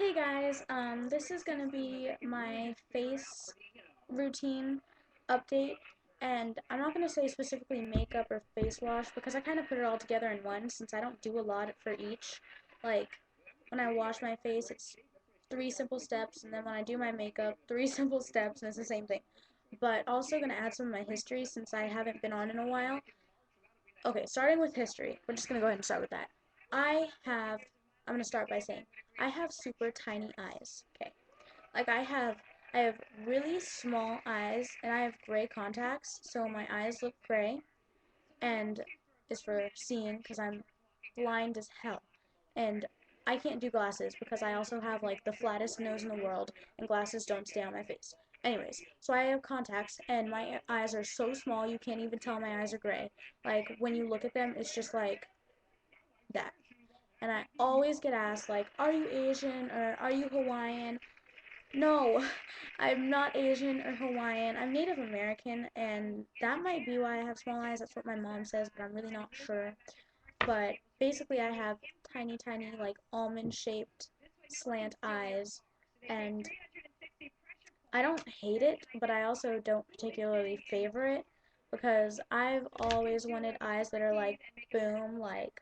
Hey guys, this is gonna be my face routine update, and I'm not gonna say specifically makeup or face wash because I kind of put it all together in one since I don't do a lot for each. Like, when I wash my face, it's three simple steps, and then when I do my makeup, three simple steps, and it's the same thing. But also gonna add some of my history since I haven't been on in a while. Okay, starting with history. We're just gonna go ahead and start with that. I have, I'm gonna start by saying, I have super tiny eyes. Okay, like I have really small eyes, and I have gray contacts, so my eyes look gray, and is for seeing because I'm blind as hell, and I can't do glasses because I also have like the flattest nose in the world, and glasses don't stay on my face. Anyways, so I have contacts, and my eyes are so small you can't even tell my eyes are gray. Like when you look at them, it's just like that. And I always get asked like, "Are you Asian or are you Hawaiian?" No, I'm not Asian or Hawaiian. I'm Native American, and that might be why I have small eyes. That's what my mom says, but I'm really not sure. But basically, I have tiny, tiny, like almond-shaped slant eyes, and I don't hate it, but I also don't particularly favor it because I've always wanted eyes that are like, boom, like,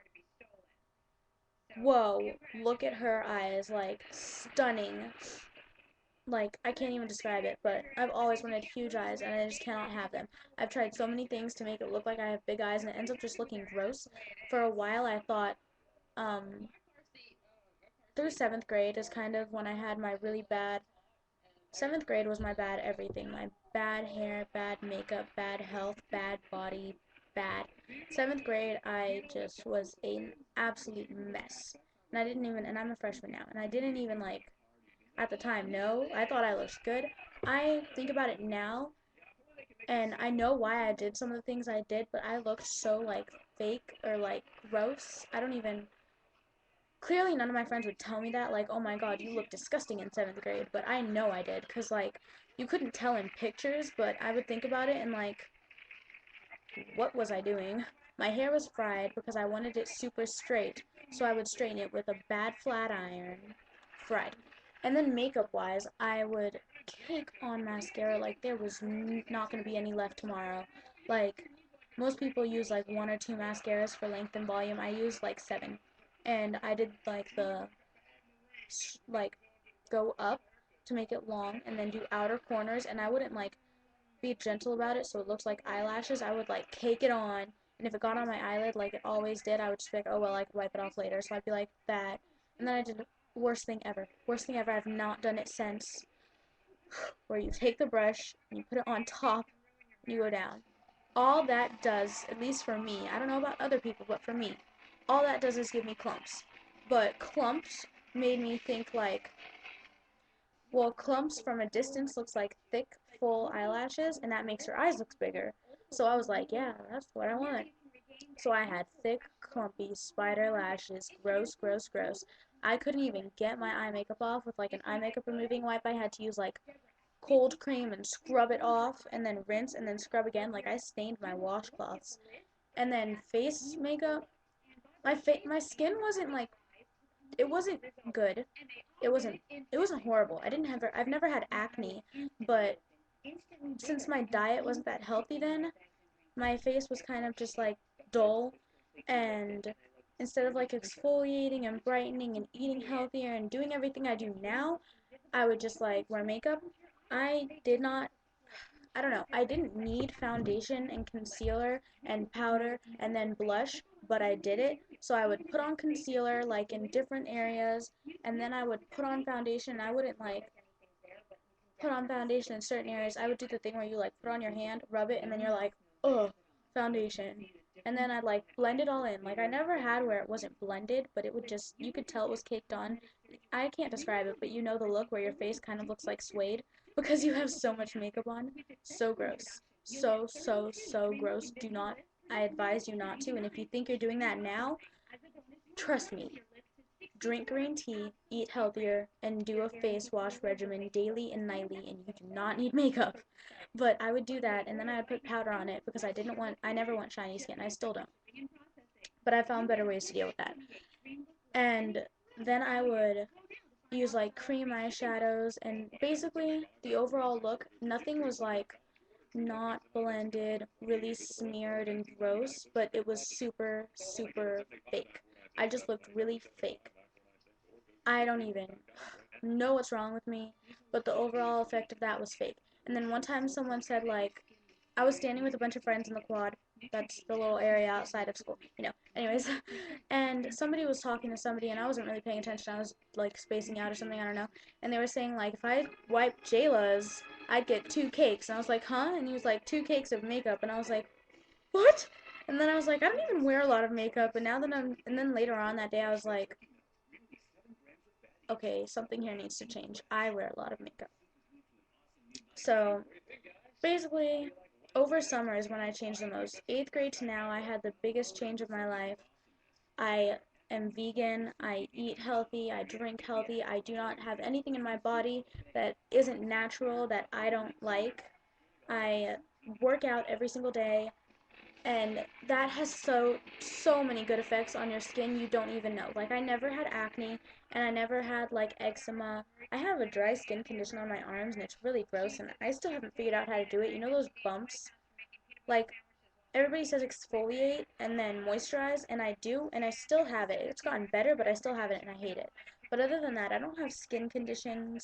whoa, look at her eyes, like, stunning. Like, I can't even describe it, but I've always wanted huge eyes and I just cannot have them. I've tried so many things to make it look like I have big eyes and it ends up just looking gross. For a while I thought, um, through 7th grade is kind of when I had my really bad, 7th grade was my bad everything. My bad hair, bad makeup, bad health, bad body, bad. 7th grade I just was an absolute mess. And I didn't even, and I'm a freshman now, and I didn't even like at the time, no, I thought I looked good. I think about it now, and I know why I did some of the things I did, but I looked so, like, fake or, like, gross. I don't even. Clearly, none of my friends would tell me that, like, oh my god, you look disgusting in 7th grade, but I know I did, because, like, you couldn't tell in pictures, but I would think about it and, like, what was I doing? My hair was fried because I wanted it super straight, so I would straighten it with a bad flat iron. Fried. And then makeup wise, I would kick on mascara like there was not going to be any left tomorrow. Like, most people use like one or two mascaras for length and volume. I used like seven. And I did like like, go up to make it long and then do outer corners. And I wouldn't like be gentle about it so it looks like eyelashes. I would like cake it on, and if it got on my eyelid like it always did, I would just be like, oh well, I could wipe it off later. So I'd be like that, and then I did worst thing ever. Worst thing ever. I've not done it since. Where you take the brush and you put it on top and you go down. All that does, at least for me, I don't know about other people, but for me, all that does is give me clumps. But clumps made me think like, well, clumps from a distance looks like thick, full eyelashes, and that makes your eyes look bigger. So I was like, yeah, that's what I want. So I had thick, clumpy spider lashes. Gross, gross, gross. I couldn't even get my eye makeup off with like an eye makeup removing wipe. I had to use like cold cream and scrub it off and then rinse and then scrub again. Like I stained my washcloths. And then face makeup. My skin wasn't like, it wasn't good. It wasn't horrible. I've never had acne, but since my diet wasn't that healthy then, my face was kind of just like dull, and instead of like exfoliating and brightening and eating healthier and doing everything I do now, I would just like wear makeup. I did not I don't know. I didn't need foundation and concealer and powder and then blush, but I did it. So I would put on concealer like in different areas, and then I would put on foundation. I wouldn't like put on foundation in certain areas. I would do the thing where you like put on your hand, rub it, and then you're like, ugh, foundation. And then I'd like blend it all in. Like I never had where it wasn't blended, but it would just, you could tell it was caked on. I can't describe it, but you know the look where your face kind of looks like suede because you have so much makeup on. So gross. So, so, so gross. Do not, I advise you not to. And if you think you're doing that now, trust me, drink green tea, eat healthier, and do a face wash regimen daily and nightly, and you do not need makeup. But I would do that, and then I would put powder on it because I never want shiny skin. I still don't. But I found better ways to deal with that. And then I would use like cream eyeshadows, and basically the overall look, nothing was like not blended, really smeared and gross, but it was super, super fake. I just looked really fake. I don't even know what's wrong with me, but the overall effect of that was fake. And then one time someone said, like, I was standing with a bunch of friends in the quad. That's the little area outside of school, you know. Anyways, and somebody was talking to somebody, and I wasn't really paying attention. I was like spacing out or something. I don't know. And they were saying like, if I wiped Jayla's, I'd get 2 cakes. And I was like, huh? And he was like, 2 cakes of makeup. And I was like, what? And then I was like, I don't even wear a lot of makeup. And now that and then later on that day, I was like, okay, something here needs to change. I wear a lot of makeup. So basically, over summer is when I changed the most. 8th grade to now, I had the biggest change of my life. I am vegan, I eat healthy, I drink healthy, I do not have anything in my body that isn't natural that I don't like. I work out every single day, and that has so many good effects on your skin you don't even know. Like I never had acne, and I never had like eczema. I have a dry skin condition on my arms, and it's really gross, and I still haven't figured out how to do it. You know those bumps? Like everybody says exfoliate and then moisturize, and I do, and I still have it. It's gotten better, but I still have it and I hate it. But other than that, I don't have skin conditions,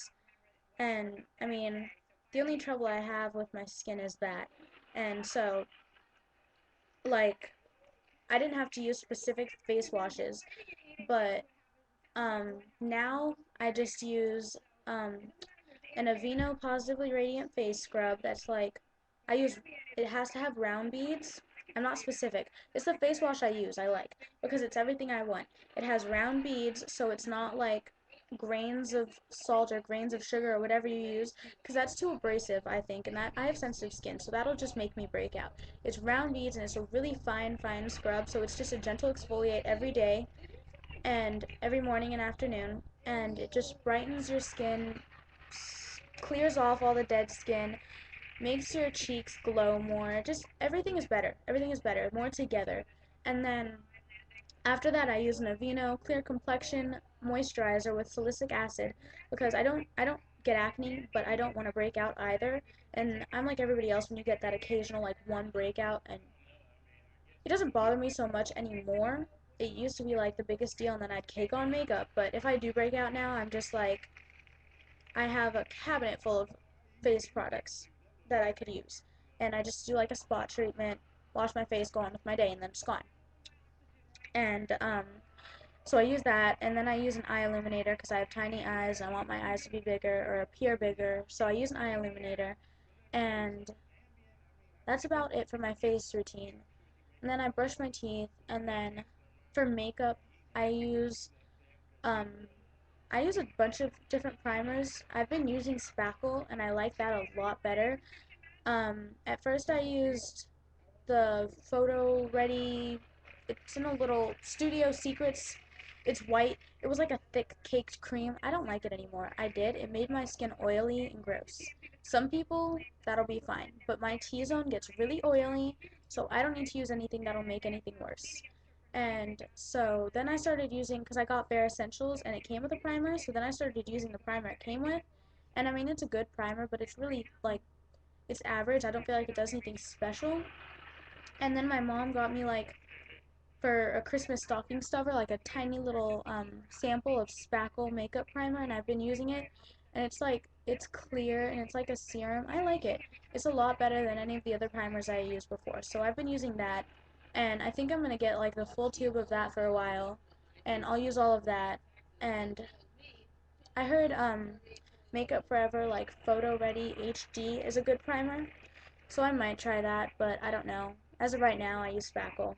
and I mean, the only trouble I have with my skin is that. And so, like, I didn't have to use specific face washes, but now I just use um, an Aveeno Positively Radiant face scrub that's like, I use, it has to have round beads. I'm not specific. It's the face wash I use, I like, because it's everything I want. It has round beads, so it's not like grains of salt or grains of sugar or whatever you use, because that's too abrasive, I think, and that I have sensitive skin, so that'll just make me break out. It's round beads, and it's a really fine, fine scrub, so it's just a gentle exfoliate every day, and every morning and afternoon, and it just brightens your skin, clears off all the dead skin, makes your cheeks glow more. Just everything is better. Everything is better, more together. And then after that, I use an Aveeno Clear Complexion moisturizer with salicylic acid because I don't get acne, but I don't want to break out either. And I'm like everybody else when you get that occasional like one breakout, and it doesn't bother me so much anymore. It used to be like the biggest deal, and then I'd cake on makeup. But if I do break out now, I'm just like, I have a cabinet full of face products that I could use. And I just do like a spot treatment, wash my face, go on with my day, and then it's gone. And so I use that, and then I use an eye illuminator because I have tiny eyes and I want my eyes to be bigger or appear bigger. So I use an eye illuminator, and that's about it for my face routine. And then I brush my teeth, and then for makeup, I use um I use a bunch of different primers. I've been using Spackle, and I like that a lot better. At first I used the Photo Ready. It's in a little Studio Secrets. It's white. It was like a thick caked cream. I don't like it anymore. I did. It made my skin oily and gross. Some people, that'll be fine. But my T-zone gets really oily, so I don't need to use anything that'll make anything worse. And so then I started using, because I got Bare Essentials and it came with a primer, so then I started using the primer it came with. And I mean, it's a good primer, but it's really like, it's average. I don't feel like it does anything special. And then my mom got me like for a Christmas stocking stuffer, like a tiny little sample of Spackle makeup primer, and I've been using it. And it's like it's clear and it's like a serum. I like it. It's a lot better than any of the other primers I used before. So I've been using that, and I think I'm gonna get like the full tube of that for a while, and I'll use all of that. And I heard Makeup Forever like Photo Ready HD is a good primer, so I might try that, but I don't know. As of right now, I use Spackle.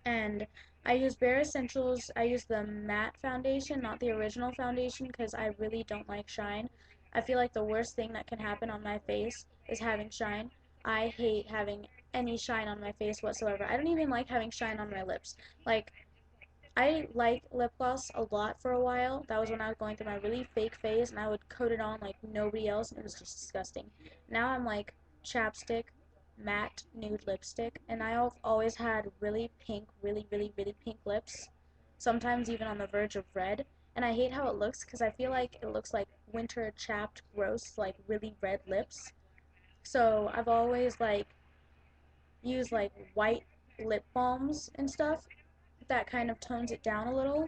And I use Bare Essentials. I use the matte foundation, not the original foundation, because I really don't like shine. I feel like the worst thing that can happen on my face is having shine. I hate having any shine on my face whatsoever. I don't even like having shine on my lips. Like, I liked lip gloss a lot for a while. That was when I was going through my really fake phase, and I would coat it on like nobody else, and it was just disgusting. Now I'm like chapstick, matte nude lipstick, and I've always had really pink, really, really, really pink lips, sometimes even on the verge of red. and I hate how it looks because I feel like it looks like winter chapped, gross, like really red lips. So I've always like used like white lip balms and stuff that kind of tones it down a little,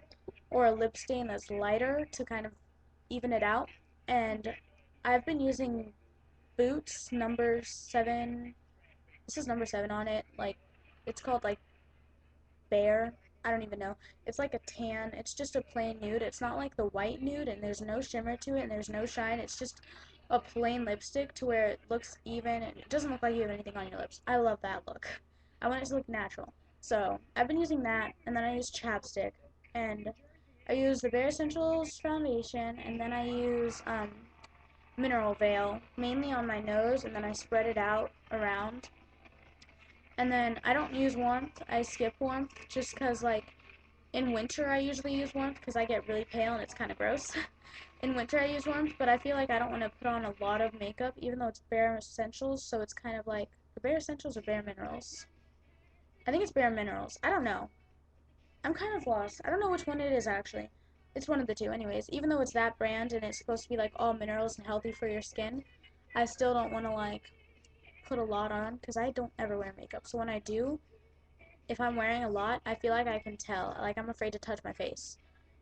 or a lip stain that's lighter to kind of even it out. And I've been using Boots number 7. This is number 7 on it. Like, it's called like Bear. I don't even know. It's like a tan. It's just a plain nude. It's not like the white nude, and there's no shimmer to it, and there's no shine. It's just a plain lipstick to where it looks even, and it doesn't look like you have anything on your lips. I love that look. I want it to look natural. So I've been using that, and then I use chapstick, and I use the Bare Essentials foundation, and then I use Mineral Veil mainly on my nose, and then I spread it out around. And then I don't use warmth. I skip warmth just because like in winter I usually use warmth because I get really pale and it's kind of gross. In winter I use warmth, but I feel like I don't want to put on a lot of makeup even though it's Bare Essentials, so it's kind of like the Bare Essentials or Bare Minerals. I think it's Bare Minerals. I don't know. I'm kind of lost. I don't know which one it is actually. It's one of the two anyways. Even though it's that brand and it's supposed to be like all minerals and healthy for your skin, I still don't want to like put a lot on because I don't ever wear makeup. So when I do, if I'm wearing a lot, I feel like I can tell. Like I'm afraid to touch my face.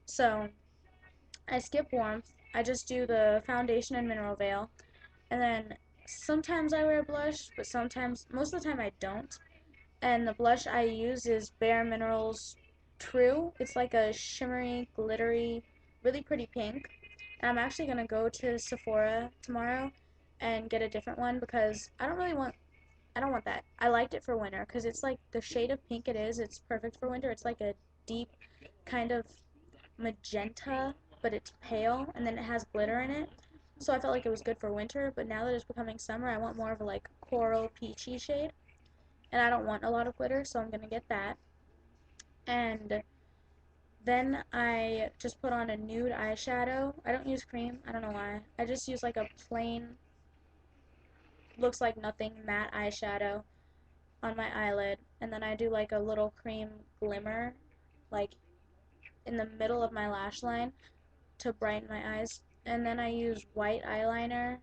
So I skip warmth. I just do the foundation and mineral veil. And then sometimes I wear blush, but sometimes, most of the time I don't. And the blush I use is Bare Minerals True. It's like a shimmery, glittery, really pretty pink. And I'm actually going to go to Sephora tomorrow and get a different one because I don't want that. I liked it for winter because it's like the shade of pink it is. It's perfect for winter. It's like a deep kind of magenta, but it's pale, and then it has glitter in it. So I felt like it was good for winter, but now that it's becoming summer, I want more of a like coral peachy shade, and I don't want a lot of glitter, so I'm gonna get that. And then I just put on a nude eyeshadow. I don't use cream. I don't know why. I just use like a plain, looks like nothing matte eyeshadow on my eyelid, and then I do like a little cream glimmer, like in the middle of my lash line to brighten my eyes. And then I use white eyeliner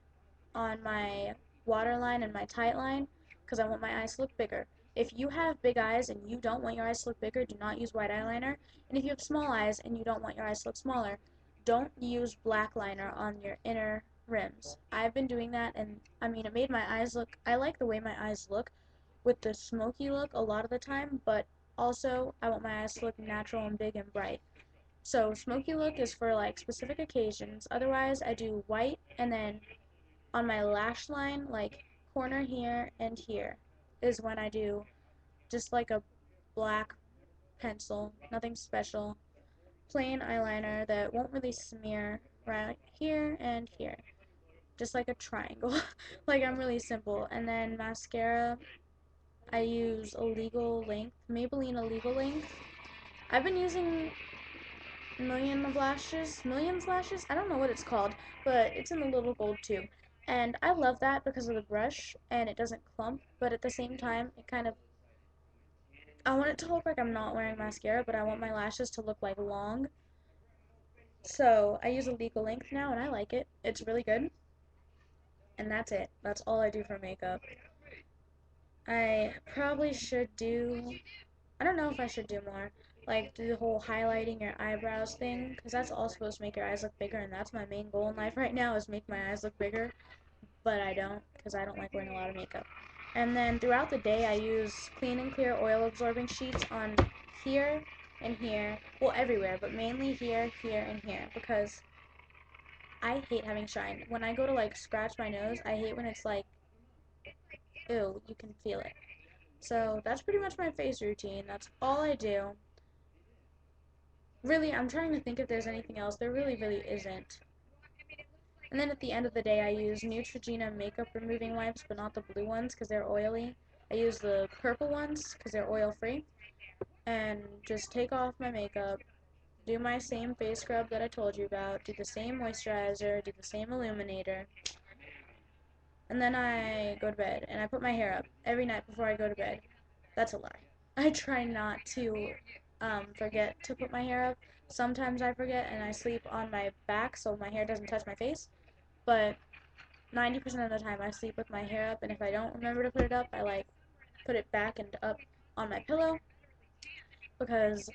on my waterline and my tight line because I want my eyes to look bigger. If you have big eyes and you don't want your eyes to look bigger, do not use white eyeliner. And if you have small eyes and you don't want your eyes to look smaller, don't use black liner on your inner rims. I've been doing that, and I mean, it made my eyes look, I like the way my eyes look with the smoky look a lot of the time, but also I want my eyes to look natural and big and bright. So smoky look is for like specific occasions. Otherwise, I do white, and then on my lash line, like corner here and here, is when I do just like a black pencil, nothing special, plain eyeliner that won't really smear right here and here, just like a triangle. Like I'm really simple. And then mascara, I use a legal length, Maybelline a legal length. I've been using millions lashes. I don't know what it's called, but it's in the little gold tube. And I love that because of the brush and it doesn't clump, but at the same time, it kind of, I want it to look like I'm not wearing mascara, but I want my lashes to look like long. So I use a legal length now and I like it. It's really good. And that's it. That's all I do for makeup. I probably should do, I don't know if I should do more. Like, do the whole highlighting your eyebrows thing, because that's all supposed to make your eyes look bigger, and that's my main goal in life right now, is make my eyes look bigger, but I don't, because I don't like wearing a lot of makeup. And then throughout the day, I use clean and clear oil absorbing sheets on here and here, well, everywhere, but mainly here, here, and here, because I hate having shine. When I go to, like, scratch my nose, I hate when it's like, ew, you can feel it. So that's pretty much my face routine. That's all I do. Really, I'm trying to think if there's anything else. There really isn't. And then at the end of the day, I use Neutrogena makeup removing wipes, but not the blue ones because they're oily. I use the purple ones because they're oil free. And just take off my makeup, do my same face scrub that I told you about, do the same moisturizer, do the same illuminator, and then I go to bed. And I put my hair up every night before I go to bed. That's a lie. I try not to forget to put my hair up Sometimes I forget and I sleep on my back so my hair doesn't touch my face, but 90% of the time I sleep with my hair up, and if I don't remember to put it up, I like put it back and up on my pillow because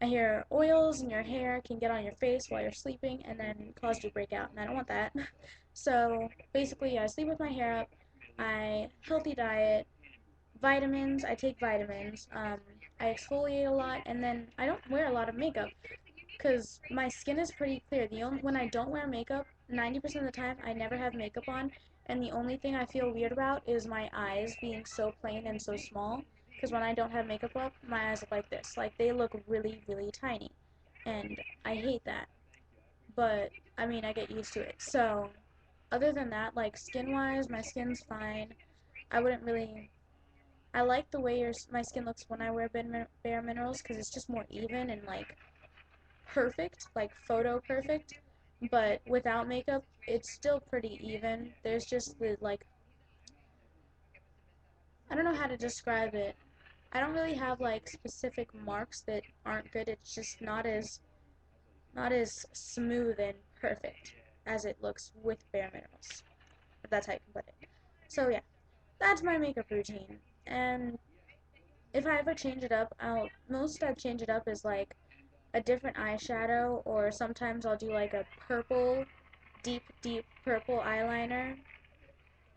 I hear oils in your hair can get on your face while you're sleeping and then cause you to break out, and I don't want that. So basically, I sleep with my hair up. I healthy diet, vitamins. I take vitamins. I exfoliate a lot, and then I don't wear a lot of makeup because my skin is pretty clear. The only when I don't wear makeup, 90% of the time I never have makeup on, and the only thing I feel weird about is my eyes being so plain and so small. Because when I don't have makeup up, my eyes look like this. Like they look really, really tiny, and I hate that. But I mean, I get used to it. So other than that, like skin-wise, my skin's fine. I wouldn't really. I like the way my skin looks when I wear bare minerals because it's just more even and like perfect, like photo perfect, but without makeup, it's still pretty even. There's just the like I don't know how to describe it. I don't really have like specific marks that aren't good. It's just not as smooth and perfect as it looks with bare minerals. If that's how you can put it. So yeah, that's my makeup routine. And if I ever change it up, most I change it up is like a different eyeshadow, or sometimes I'll do like a purple, deep, deep purple eyeliner,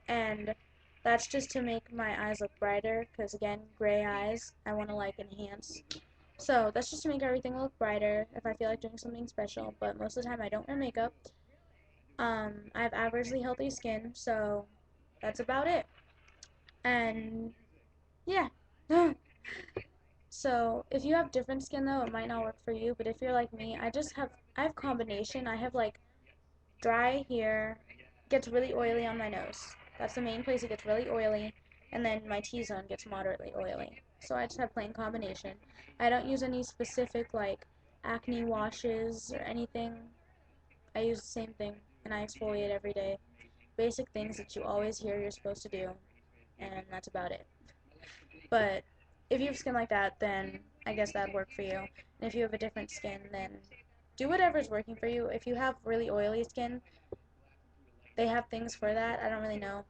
and that's just to make my eyes look brighter, because again, gray eyes, I want to like enhance. So that's just to make everything look brighter if I feel like doing something special, but most of the time I don't wear makeup. I have averagely healthy skin, so that's about it. And yeah. So if you have different skin though, it might not work for you. But if you're like me, I have combination. I have like dry here, gets really oily on my nose. That's the main place it gets really oily, and then my T-zone gets moderately oily. So I just have plain combination. I don't use any specific like acne washes or anything. I use the same thing, and I exfoliate every day. Basic things that you always hear you're supposed to do, and that's about it. But if you have skin like that, then I guess that'd work for you. And if you have a different skin, then do whatever's working for you. If you have really oily skin, they have things for that. I don't really know.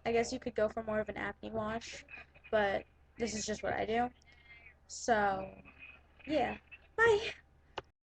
I guess you could go for more of an acne wash, but this is just what I do. So, yeah. Bye!